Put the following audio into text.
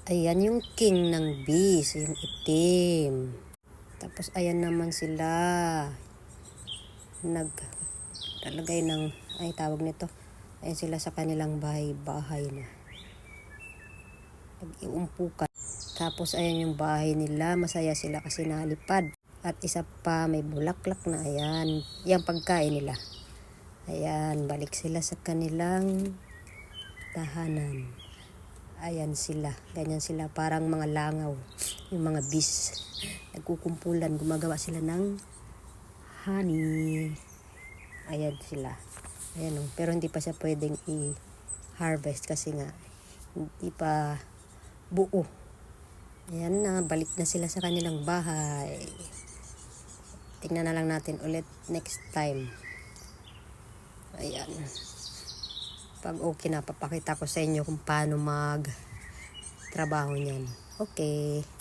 Ayan yung king ng bees, yung itim. Tapos ayan naman sila. Naglalagay ng, ay tawag nito. Ayan sila sa kanilang bahay na. Nag-iumpukan. Tapos ayan yung bahay nila. Masaya sila kasi nalipad. At isa pa, may bulaklak na ayan. Yung pagkain nila. Ayan, balik sila sa kanilang tahanan. Ayan sila. Ganyan sila. Parang mga langaw. Yung mga bees. Nagkukumpulan. Gumagawa sila ng honey. Ayan sila. Ayan o. Pero hindi pa siya pwedeng i-harvest kasi nga hindi pa buo. Ayan na. Balik na sila sa kanilang bahay. Tingnan na lang natin ulit next time. Ayan. Pag okay na, papakita ko sa inyo kung paano mag trabaho niyan. Okay.